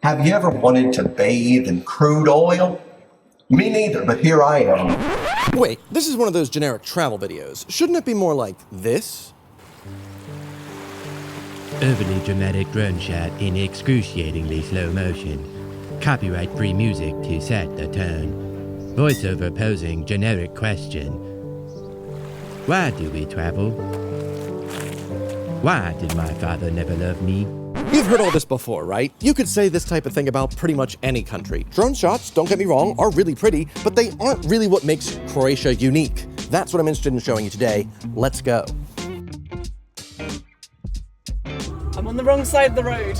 Have you ever wanted to bathe in crude oil? Me neither, but here I am. Wait, this is one of those generic travel videos. Shouldn't it be more like this? Overly dramatic drone shot in excruciatingly slow motion. Copyright-free music to set the tone. Voiceover posing generic question. Why do we travel? Why did my father never love me? You've heard all this before, right? You could say this type of thing about pretty much any country. Drone shots, don't get me wrong, are really pretty, but they aren't really what makes Croatia unique. That's what I'm interested in showing you today. Let's go. I'm on the wrong side of the road.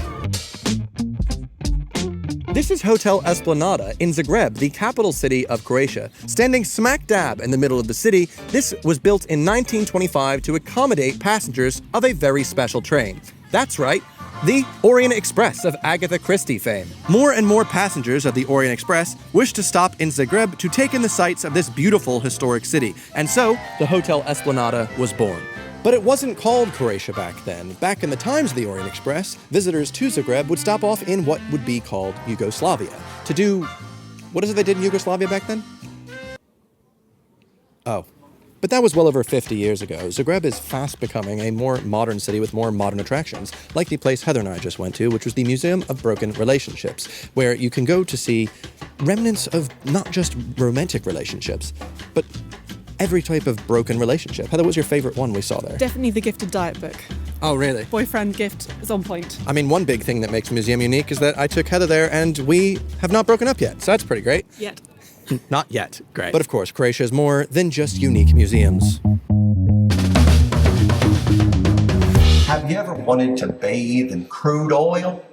This is Hotel Esplanada in Zagreb, the capital city of Croatia. Standing smack dab in the middle of the city, this was built in 1925 to accommodate passengers of a very special train. That's right, the Orient Express of Agatha Christie fame. More and more passengers of the Orient Express wish to stop in Zagreb to take in the sights of this beautiful historic city, and so the Hotel Esplanada was born. But it wasn't called Croatia back then. Back in the times of the Orient Express, visitors to Zagreb would stop off in what would be called Yugoslavia to do... what is it they did in Yugoslavia back then? Oh. But that was well over 50 years ago. Zagreb is fast becoming a more modern city with more modern attractions, like the place Heather and I just went to, which was the Museum of Broken Relationships, where you can go to see remnants of not just romantic relationships, but every type of broken relationship. Heather, what was your favorite one we saw there? Definitely the Gifted Diet book. Oh, really? Boyfriend gift is on point. I mean, one big thing that makes museum unique is that I took Heather there and we have not broken up yet, so that's pretty great. Yet. Not yet. Great. But of course, Croatia is more than just unique museums. Have you ever wanted to bathe in crude oil?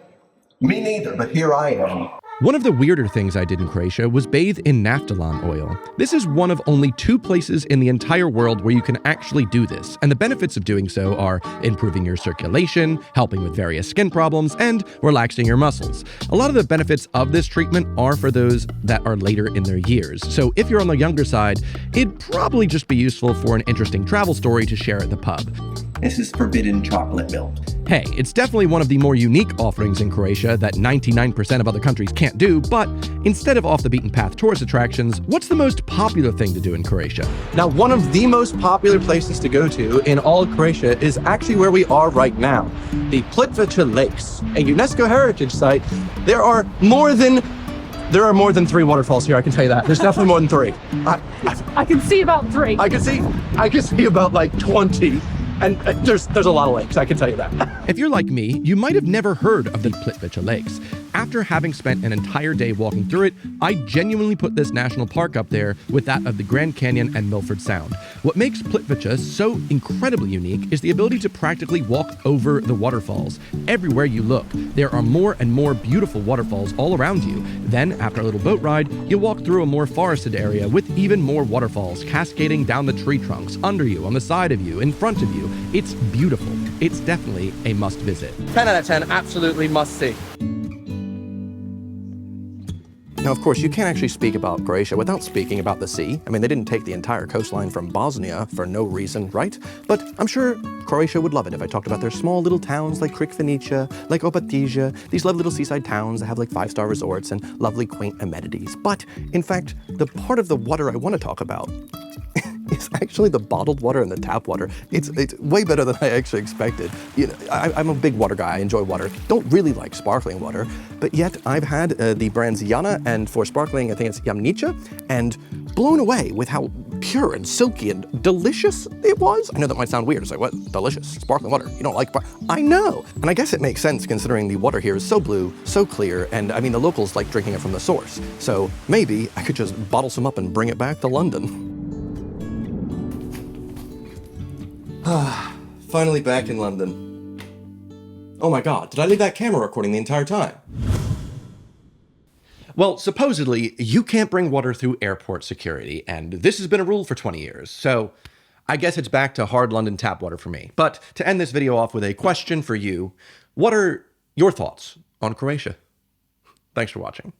Me neither, but here I am. One of the weirder things I did in Croatia was bathe in naphthalene oil. This is one of only 2 places in the entire world where you can actually do this, and the benefits of doing so are improving your circulation, helping with various skin problems, and relaxing your muscles. A lot of the benefits of this treatment are for those that are later in their years, so if you're on the younger side, it'd probably just be useful for an interesting travel story to share at the pub. This is forbidden chocolate milk. Hey, it's definitely one of the more unique offerings in Croatia that 99% of other countries can't do, but instead of off-the-beaten-path tourist attractions, what's the most popular thing to do in Croatia? Now, one of the most popular places to go to in all of Croatia is actually where we are right now, the Plitvice Lakes, a UNESCO heritage site. There are more than 3 waterfalls here, I can tell you that. There's definitely more than 3. I can see about 3. I can see about like 20. And there's a lot of lakes, I can tell you that. If you're like me, you might have never heard of the Plitvice Lakes. After having spent an entire day walking through it, I genuinely put this national park up there with that of the Grand Canyon and Milford Sound. What makes Plitvice so incredibly unique is the ability to practically walk over the waterfalls. Everywhere you look, there are more and more beautiful waterfalls all around you. Then, after a little boat ride, you walk through a more forested area with even more waterfalls cascading down the tree trunks, under you, on the side of you, in front of you. It's beautiful. It's definitely a must visit. 10 out of 10, absolutely must see. Now, of course, you can't actually speak about Croatia without speaking about the sea. I mean, they didn't take the entire coastline from Bosnia for no reason, right? But I'm sure Croatia would love it if I talked about their small little towns like Crikvenica, like Opatija, these lovely little seaside towns that have like 5-star resorts and lovely quaint amenities. But, in fact, the part of the water I want to talk about is actually the bottled water and the tap water. It's way better than I actually expected. You know, I'm a big water guy, I enjoy water. Don't really like sparkling water, but yet I've had the brands Jana, and for sparkling, I think it's Jamnica, and blown away with how pure and silky and delicious it was. I know that might sound weird. It's like, what? Delicious? Sparkling water? You don't like I know! And I guess it makes sense considering the water here is so blue, so clear, and I mean, the locals like drinking it from the source. So maybe I could just bottle some up and bring it back to London. Finally back in London. Oh my god, did I leave that camera recording the entire time? Well, supposedly, you can't bring water through airport security, and this has been a rule for 20 years, so I guess it's back to hard London tap water for me. But to end this video off with a question for you, what are your thoughts on Croatia? Thanks for watching.